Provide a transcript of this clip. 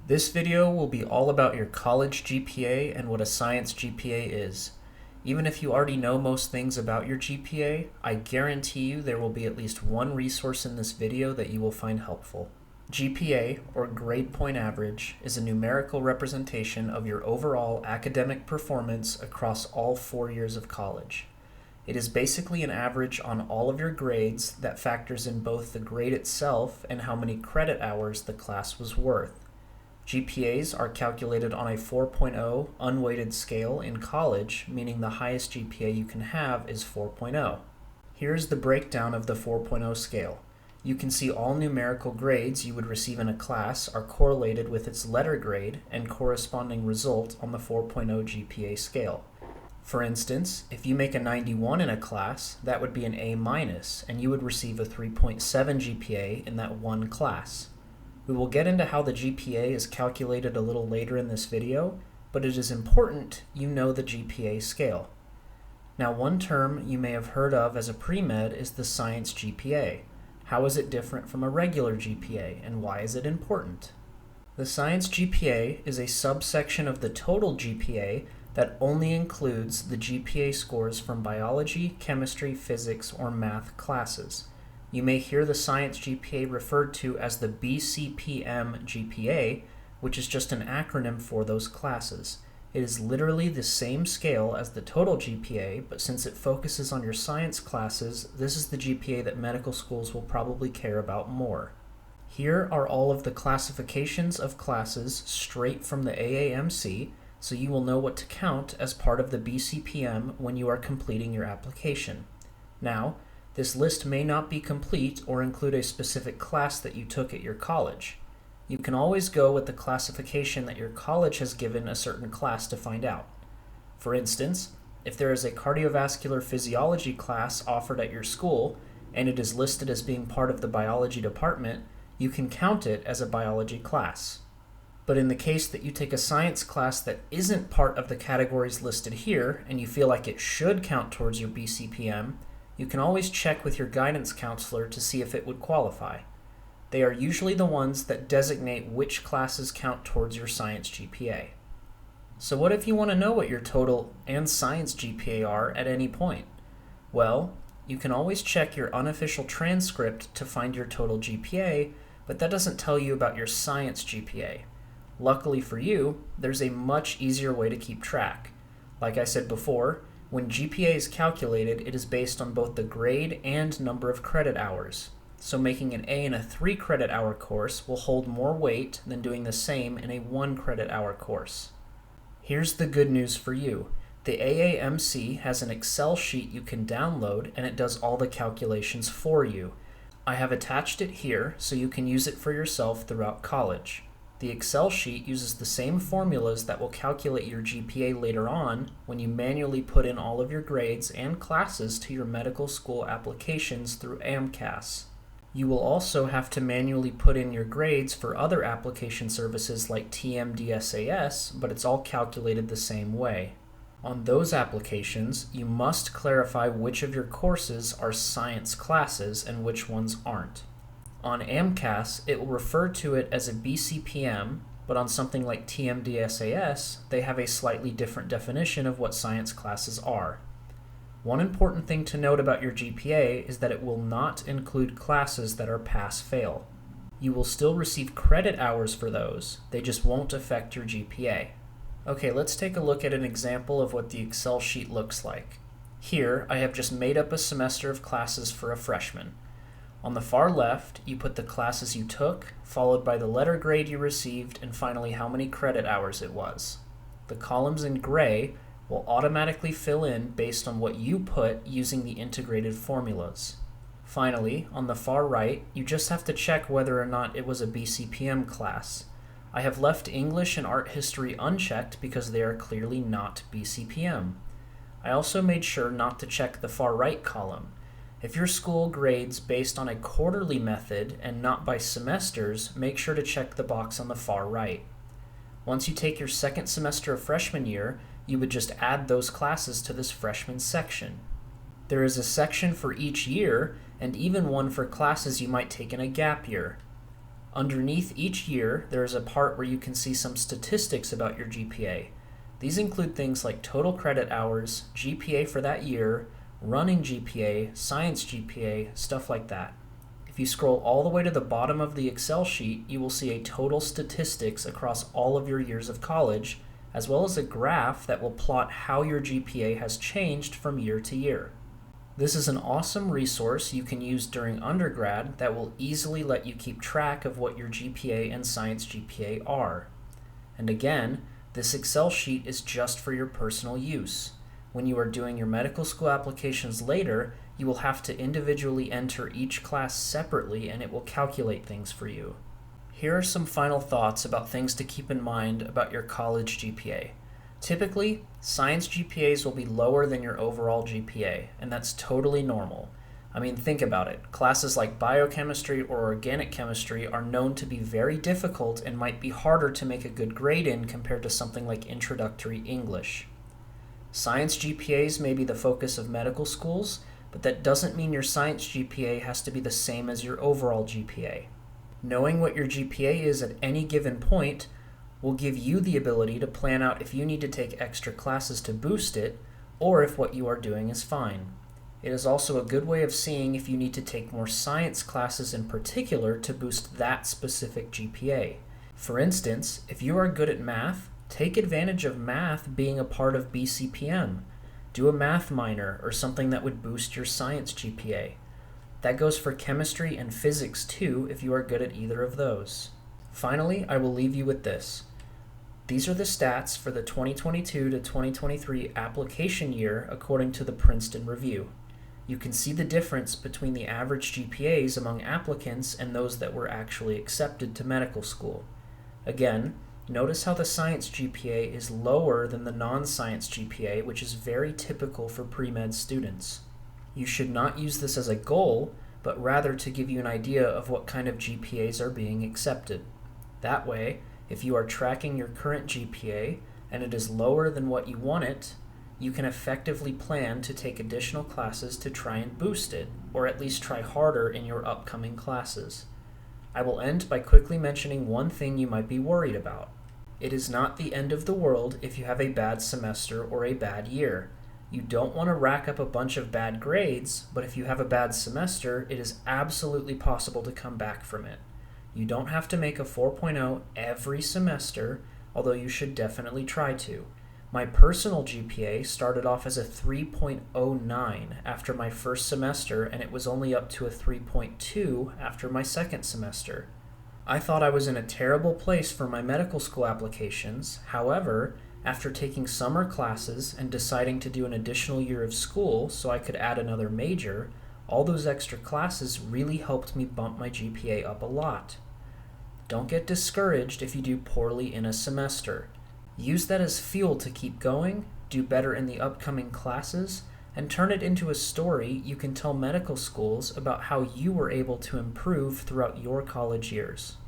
This video will be all about your college GPA and what a science GPA is. Even if you already know most things about your GPA, I guarantee you there will be at least one resource in this video that you will find helpful. GPA, or grade point average, is a numerical representation of your overall academic performance across all 4 years of college. It is basically an average on all of your grades that factors in both the grade itself and how many credit hours the class was worth. GPAs are calculated on a 4.0 unweighted scale in college, meaning the highest GPA you can have is 4.0. Here's the breakdown of the 4.0 scale. You can see all numerical grades you would receive in a class are correlated with its letter grade and corresponding result on the 4.0 GPA scale. For instance, if you make a 91 in a class, that would be an A-, and you would receive a 3.7 GPA in that one class. We will get into how the GPA is calculated a little later in this video, but it is important you know the GPA scale. Now, one term you may have heard of as a pre-med is the science GPA. How is it different from a regular GPA, and why is it important? The science GPA is a subsection of the total GPA that only includes the GPA scores from biology, chemistry, physics, or math classes. You may hear the science GPA referred to as the BCPM GPA, which is just an acronym for those classes. It is literally the same scale as the total GPA, but since it focuses on your science classes, this is the GPA that medical schools will probably care about more. Here are all of the classifications of classes straight from the AAMC, so you will know what to count as part of the BCPM when you are completing your application. Now, this list may not be complete or include a specific class that you took at your college. You can always go with the classification that your college has given a certain class to find out. For instance, if there is a cardiovascular physiology class offered at your school and it is listed as being part of the biology department, you can count it as a biology class. But in the case that you take a science class that isn't part of the categories listed here and you feel like it should count towards your BCPM, you can always check with your guidance counselor to see if it would qualify. They are usually the ones that designate which classes count towards your science GPA. So what if you want to know what your total and science GPA are at any point? Well, you can always check your unofficial transcript to find your total GPA, but that doesn't tell you about your science GPA. Luckily for you, there's a much easier way to keep track. Like I said before, when GPA is calculated, it is based on both the grade and number of credit hours. So making an A in a 3 credit hour course will hold more weight than doing the same in a 1 credit hour course. Here's the good news for you. The AAMC has an Excel sheet you can download and it does all the calculations for you. I have attached it here so you can use it for yourself throughout college. The Excel sheet uses the same formulas that will calculate your GPA later on when you manually put in all of your grades and classes to your medical school applications through AMCAS. You will also have to manually put in your grades for other application services like TMDSAS, but it's all calculated the same way. On those applications, you must clarify which of your courses are science classes and which ones aren't. On AMCAS, it will refer to it as a BCPM, but on something like TMDSAS, they have a slightly different definition of what science classes are. One important thing to note about your GPA is that it will not include classes that are pass-fail. You will still receive credit hours for those, they just won't affect your GPA. Okay, let's take a look at an example of what the Excel sheet looks like. Here, I have just made up a semester of classes for a freshman. On the far left, you put the classes you took, followed by the letter grade you received, and finally how many credit hours it was. The columns in gray will automatically fill in based on what you put using the integrated formulas. Finally, on the far right, you just have to check whether or not it was a BCPM class. I have left English and art history unchecked because they are clearly not BCPM. I also made sure not to check the far right column. If your school grades based on a quarterly method and not by semesters, make sure to check the box on the far right. Once you take your second semester of freshman year, you would just add those classes to this freshman section. There is a section for each year, and even one for classes you might take in a gap year. Underneath each year, there is a part where you can see some statistics about your GPA. These include things like total credit hours, GPA for that year, running GPA, science GPA, stuff like that. If you scroll all the way to the bottom of the Excel sheet, you will see a total statistics across all of your years of college, as well as a graph that will plot how your GPA has changed from year to year. This is an awesome resource you can use during undergrad that will easily let you keep track of what your GPA and science GPA are. And again, this Excel sheet is just for your personal use. When you are doing your medical school applications later, you will have to individually enter each class separately and it will calculate things for you. Here are some final thoughts about things to keep in mind about your college GPA. Typically, science GPAs will be lower than your overall GPA, and that's totally normal. I mean, think about it. Classes like biochemistry or organic chemistry are known to be very difficult and might be harder to make a good grade in compared to something like introductory English. Science GPAs may be the focus of medical schools, but that doesn't mean your science GPA has to be the same as your overall GPA. Knowing what your GPA is at any given point will give you the ability to plan out if you need to take extra classes to boost it, or if what you are doing is fine. It is also a good way of seeing if you need to take more science classes in particular to boost that specific GPA. For instance, if you are good at math, take advantage of math being a part of BCPM. Do a math minor or something that would boost your science GPA. That goes for chemistry and physics too if you are good at either of those. Finally, I will leave you with this. These are the stats for the 2022 to 2023 application year according to the Princeton Review. You can see the difference between the average GPAs among applicants and those that were actually accepted to medical school. Again, notice how the science GPA is lower than the non-science GPA, which is very typical for pre-med students. You should not use this as a goal, but rather to give you an idea of what kind of GPAs are being accepted. That way, if you are tracking your current GPA and it is lower than what you want it, you can effectively plan to take additional classes to try and boost it, or at least try harder in your upcoming classes. I will end by quickly mentioning one thing you might be worried about. It is not the end of the world if you have a bad semester or a bad year. You don't want to rack up a bunch of bad grades, but if you have a bad semester, it is absolutely possible to come back from it. You don't have to make a 4.0 every semester, although you should definitely try to. My personal GPA started off as a 3.09 after my first semester, and it was only up to a 3.2 after my second semester. I thought I was in a terrible place for my medical school applications. However, after taking summer classes and deciding to do an additional year of school so I could add another major, all those extra classes really helped me bump my GPA up a lot. Don't get discouraged if you do poorly in a semester. Use that as fuel to keep going, do better in the upcoming classes, and turn it into a story you can tell medical schools about how you were able to improve throughout your college years.